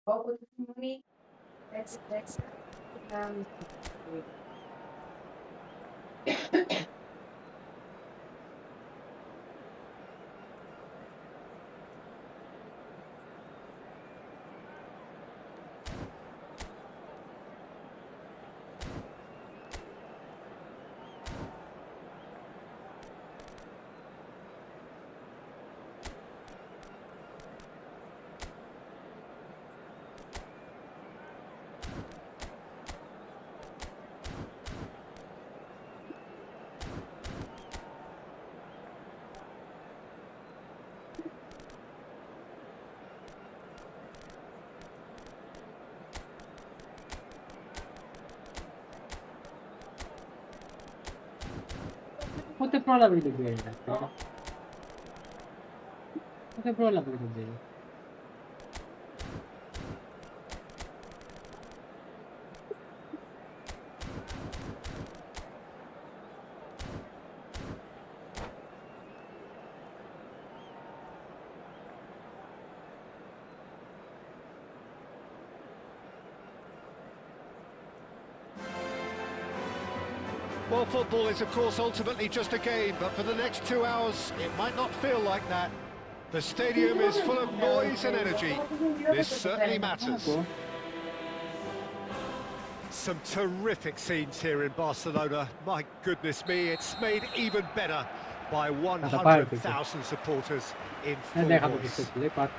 Poco di nomi, ex, um, হতে প্রলাপিত বেড়ে যাচ্ছে হতে প্রলাপিত বেড়ে Well, football is, of course, ultimately just a game, but for the next 2 hours, it might not feel like that. The stadium is full of noise and energy. This certainly matters. Some terrific scenes here in Barcelona. My goodness me, it's made even better by 100,000 supporters in full voice. Well,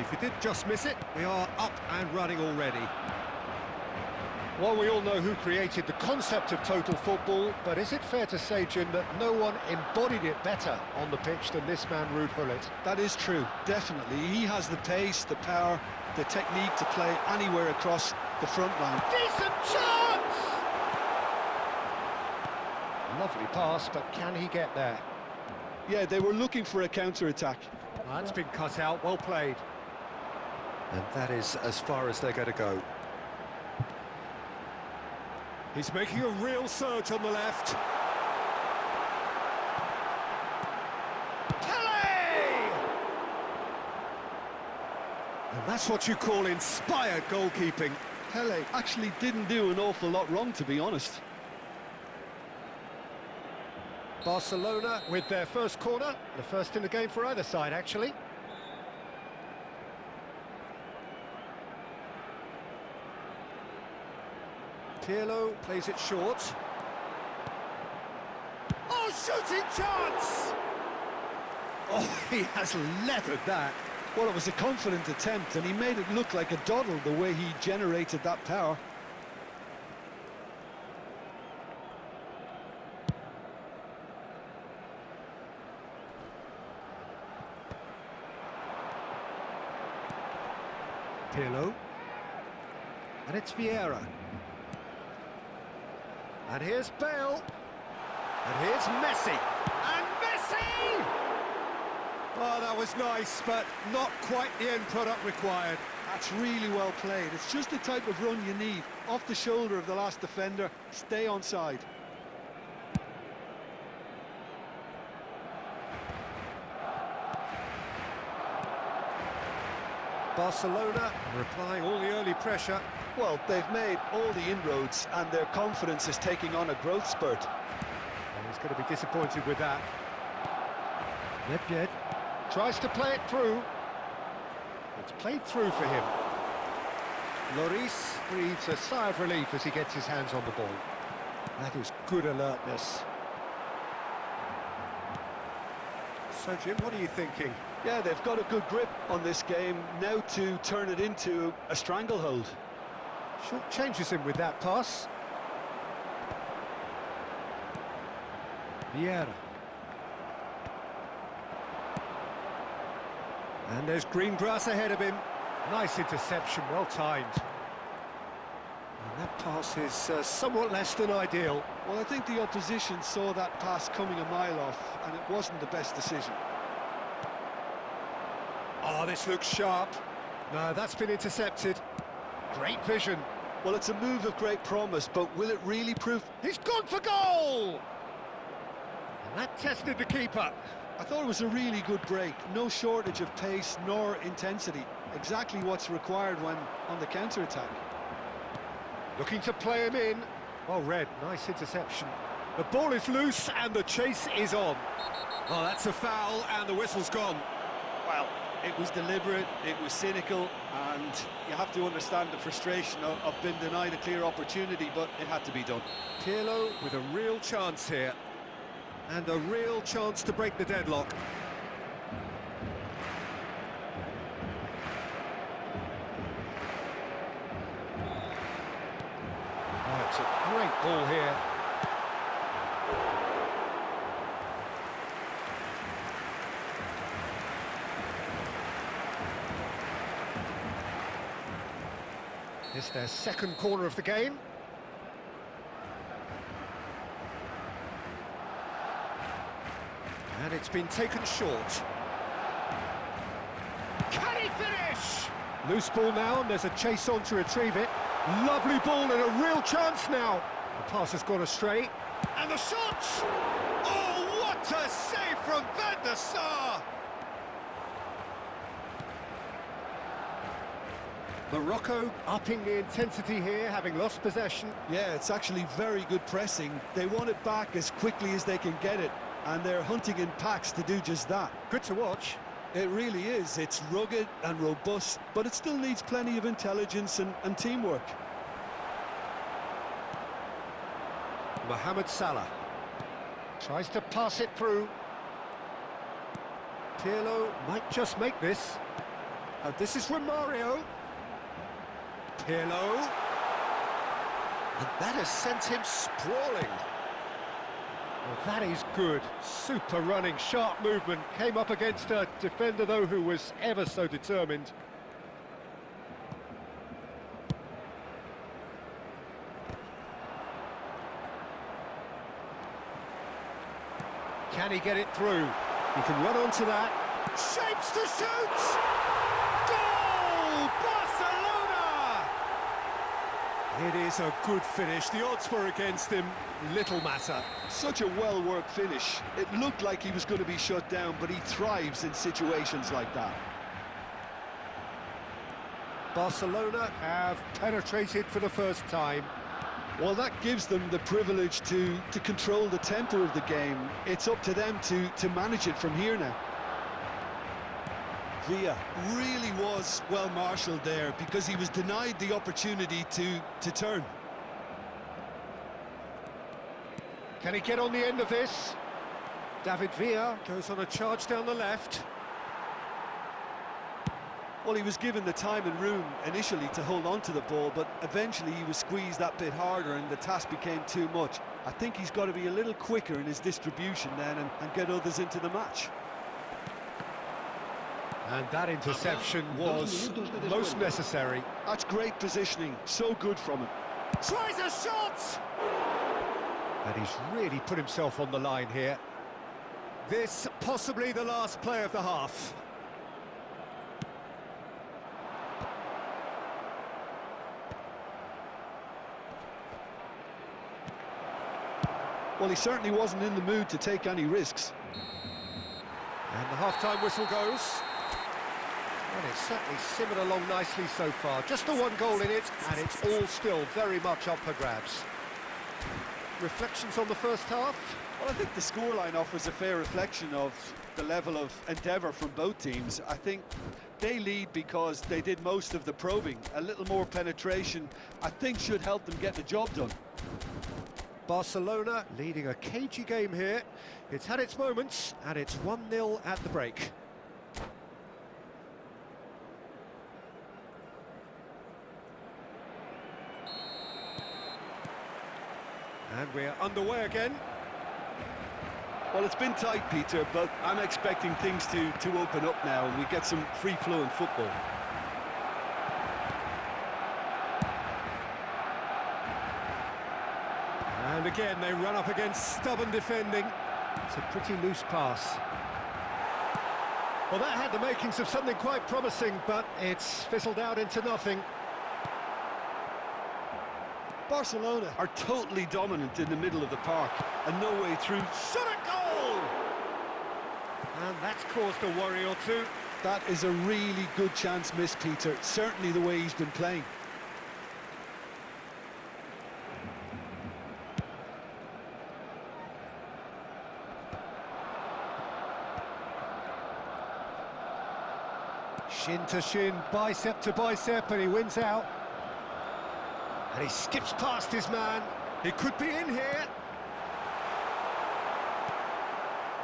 if you did just miss it, we are up and running already. Well, we all know who created the concept of total football, but is it fair to say, Jim, that no one embodied it better on the pitch than this man, Ruud Gullit? That is true, definitely. He has the pace, the power, the technique to play anywhere across the front line. Decent chance! Lovely pass, but can he get there? Yeah, they were looking for a counter-attack. That's been cut out, well played. And that is as far as they're going to go. He's making a real surge on the left. Kelly! And that's what you call inspired goalkeeping. Pele actually didn't do an awful lot wrong, to be honest. Barcelona with their first corner, the first in the game for either side, actually. Pirlo plays it short. Oh, shooting chance! Oh, he has leathered that. Well, it was a confident attempt, and he made it look like a doddle the way he generated that power. Pirlo. And it's Vieira. And here's Bale. And here's Messi. And Messi! Oh, that was nice, but not quite the end product required. That's really well played. It's just the type of run you need. Off the shoulder of the last defender, stay onside. Barcelona replying all the early pressure. Well, they've made all the inroads, and their confidence is taking on a growth spurt. And he's going to be disappointed with that. Nedved tries to play it through. It's played through for him. Lloris breathes a sigh of relief as he gets his hands on the ball. That is good alertness. So, Jim, what are you thinking? Yeah, they've got a good grip on this game, now to turn it into a stranglehold. Short changes him with that pass. Vieira. And there's green grass ahead of him. Nice interception, well timed. And that pass is somewhat less than ideal. Well, I think the opposition saw that pass coming a mile off, and it wasn't the best decision. Oh, this looks sharp. No, that's been intercepted. Great vision. Well, it's a move of great promise, but will it really prove... He's gone for goal! And that tested the keeper. I thought it was a really good break. No shortage of pace nor intensity. Exactly what's required when on the counter-attack. Looking to play him in. Oh, Red, nice interception. The ball is loose and the chase is on. Oh, that's a foul and the whistle's gone. Well, it was deliberate, it was cynical, and you have to understand the frustration of being denied a clear opportunity, but it had to be done. Pirlo with a real chance here. And a real chance to break the deadlock. Oh, it's a great ball here. It's their second corner of the game. And it's been taken short. Can he finish? Loose ball now, and there's a chase on to retrieve it. Lovely ball and a real chance now. The pass has gone astray. And the shot! Oh, what a save from Van der Sar! Morocco upping the intensity here, having lost possession. Yeah, it's actually very good pressing. They want it back as quickly as they can get it, and they're hunting in packs to do just that. Good to watch. It really is. It's rugged and robust, but it still needs plenty of intelligence and teamwork. Mohamed Salah tries to pass it through. Pirlo might just make this. This is Romario. Pirlo. And that has sent him sprawling. Well, that is good. Super running, sharp movement. Came up against a defender, though, who was ever so determined. Can he get it through? He can run onto that. Shapes to shoot! Goal! Barcelona! It is a good finish. The odds were against him. Little matter. Such a well-worked finish. It looked like he was going to be shut down, but he thrives in situations like that. Barcelona have penetrated for the first time. Well, that gives them the privilege to control the tempo of the game. It's up to them to manage it from here now. Villa really was well marshalled there because he was denied the opportunity to turn. Can he get on the end of this? David Villa goes on a charge down the left. Well, he was given the time and room initially to hold on to the ball, but eventually he was squeezed that bit harder and the task became too much. I think he's got to be a little quicker in his distribution then and get others into the match. And that interception was most necessary. That's great positioning, so good from him. Tries a shot! And he's really put himself on the line here. This possibly the last play of the half. Well, he certainly wasn't in the mood to take any risks. And the half-time whistle goes. And it's certainly simmered along nicely so far. Just the one goal in it, and it's all still very much up for grabs. Reflections on the first half? Well, I think the scoreline offers a fair reflection of the level of endeavour from both teams. I think they lead because they did most of the probing. A little more penetration, I think, should help them get the job done. Barcelona leading a cagey game here. It's had its moments, and it's 1-0 at the break. And we're underway again. Well, it's been tight, Peter, but I'm expecting things to open up now and we get some free-flowing football. And again, they run up against stubborn defending. It's a pretty loose pass. Well, that had the makings of something quite promising, but it's fizzled out into nothing. Barcelona are totally dominant in the middle of the park and no way through. Shot a goal! And that's caused a worry or two. That is a really good chance missed, Peter. Certainly the way he's been playing. Shin to shin, bicep to bicep, and he wins out. And he skips past his man. He could be in here.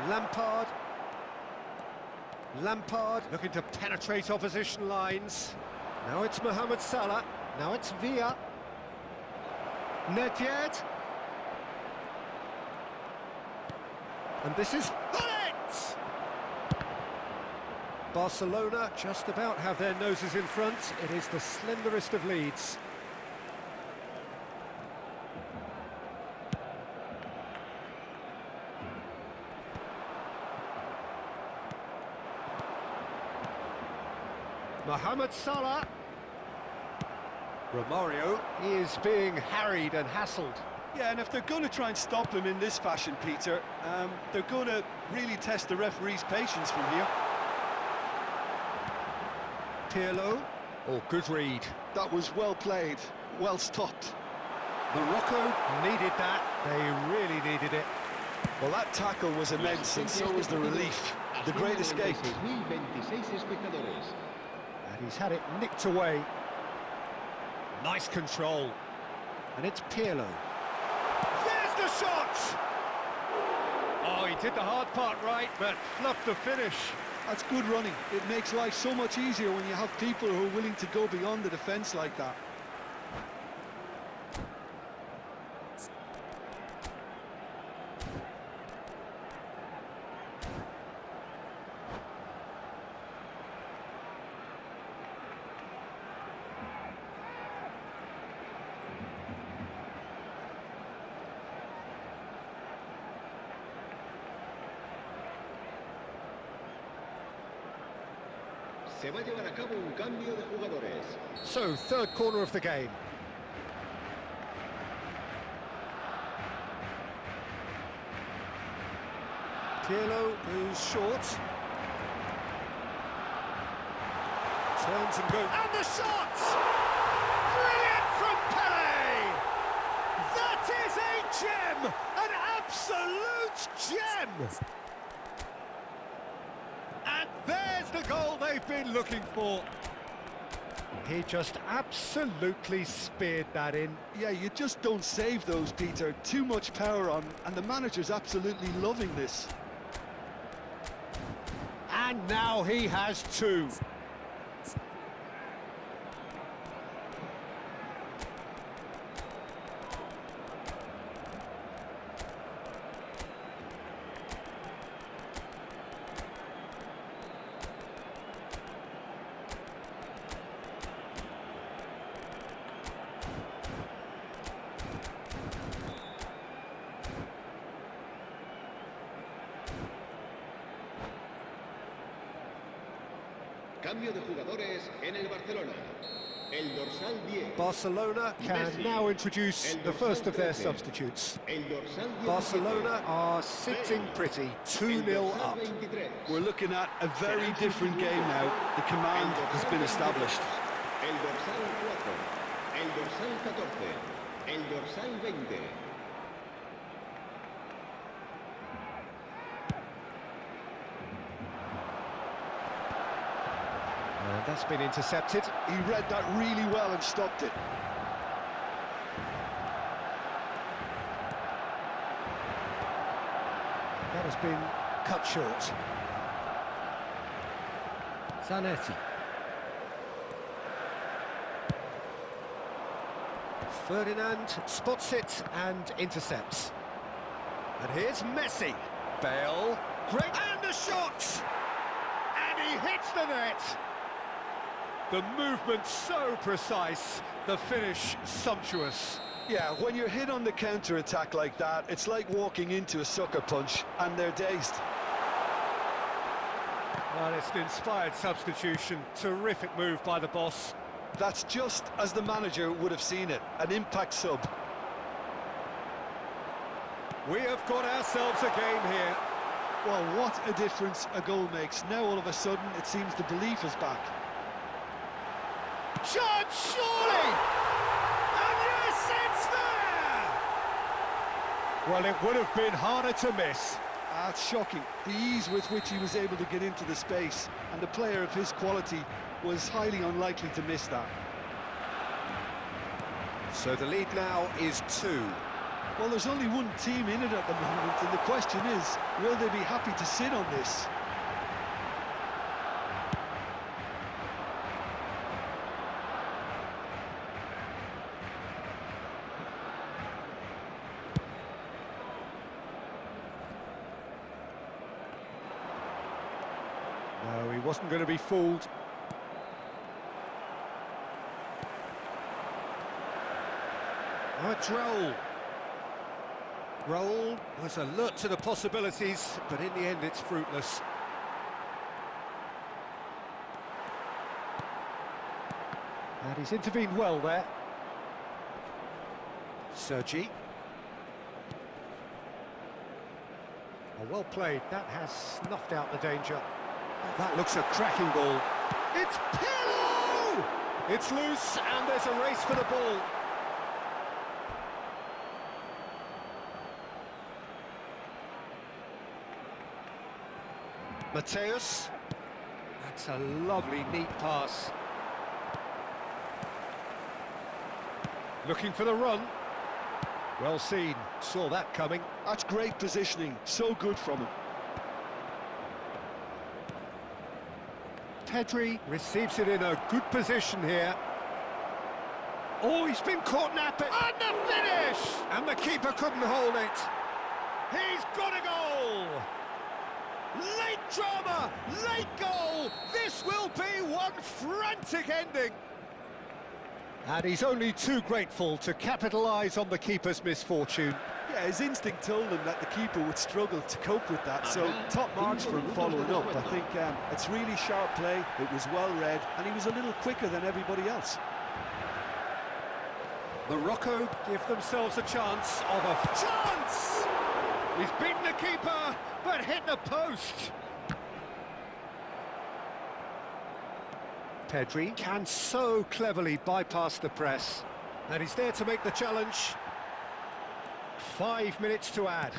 Lampard looking to penetrate opposition lines. Now it's Mohamed Salah. Now it's Villa. Nedved. And this is Hullet! Barcelona just about have their noses in front. It is the slenderest of leads. Mohamed Salah. Romario is being harried and hassled. Yeah, and if they're going to try and stop him in this fashion, Peter, they're going to really test the referee's patience from here. Pirlo. Oh, good read. That was well played, well stopped. Morocco needed that. They really needed it. Well, that tackle was immense, and so was the relief. The great escape. And he's had it nicked away. Nice control. And it's Pirlo. There's the shot! Oh, he did the hard part right, but fluffed the finish. That's good running. It makes life so much easier when you have people who are willing to go beyond the defence like that. Se va a llevar a cabo un cambio de jugadores. So, third corner of the game. Pirlo moves short. Turns and goes. And the shot! Brilliant from Pele! That is a gem! An absolute gem! And there's the goal they've been looking for. He just absolutely speared that in. Yeah, you just don't save those, Peter. Too much power on, and the manager's absolutely loving this. And now he has two. Cambio de jugadores en el Barcelona. El dorsal 10. Barcelona can now introduce the first of their substitutes. El dorsal 10. Barcelona are sitting pretty, 2-0 up. We're looking at a very different game now. The command has been established. El dorsal 4. El dorsal 14. El dorsal 20. And that's been intercepted. He read that really well and stopped it. That has been cut short. Zanetti. Ferdinand spots it and intercepts. And here's Messi. Bale. Great. And the shot! And he hits the net. The movement so precise, the finish sumptuous. Yeah, when you're hit on the counter-attack like that, it's like walking into a sucker punch, and they're dazed. Well, it's an inspired substitution. Terrific move by the boss. That's just as the manager would have seen it, an impact sub. We have got ourselves a game here. Well, what a difference a goal makes. Now all of a sudden it seems the belief is back. Shot, surely! And yes, it's there! Well, it would have been harder to miss. That's shocking. The ease with which he was able to get into the space, and a player of his quality was highly unlikely to miss that. So the lead now is 2. Well, there's only one team in it at the moment, and the question is, will they be happy to sit on this? No, he wasn't going to be fooled. Oh, it's Raul. Raul was alert to the possibilities, but in the end it's fruitless. And he's intervened well there. Sergi. Oh, well played. That has snuffed out the danger. Oh, that looks a cracking ball. It's Pirlo! It's loose, and there's a race for the ball. Mateus. That's a lovely, neat pass. Looking for the run. Well seen, saw that coming. That's great positioning, so good from him. Pedri receives it in a good position here. Oh, he's been caught napping. And the finish! And the keeper couldn't hold it. He's got a goal! Late drama, late goal! This will be one frantic ending. And he's only too grateful to capitalise on the keeper's misfortune. Yeah, his instinct told him that the keeper would struggle to cope with that, so top marks for him following up. I think it's really sharp play, it was well read, and he was a little quicker than everybody else. Morocco give themselves a chance of a chance! He's beaten the keeper, but hit the post. Pedri can so cleverly bypass the press, and he's there to make the challenge. 5 minutes to add.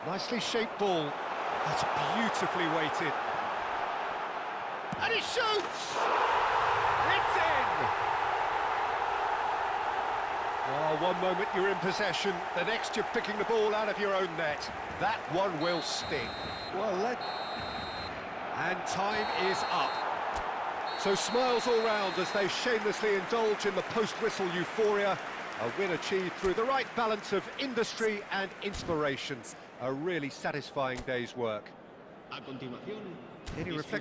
Nicely shaped ball. That's beautifully weighted. And he shoots! It's in! Oh, one moment you're in possession, the next you're picking the ball out of your own net. That one will sting. Well, And time is up. So smiles all round as they shamelessly indulge in the post-whistle euphoria. A win achieved through the right balance of industry and inspiration. A really satisfying day's work. A continuación, Any reflection?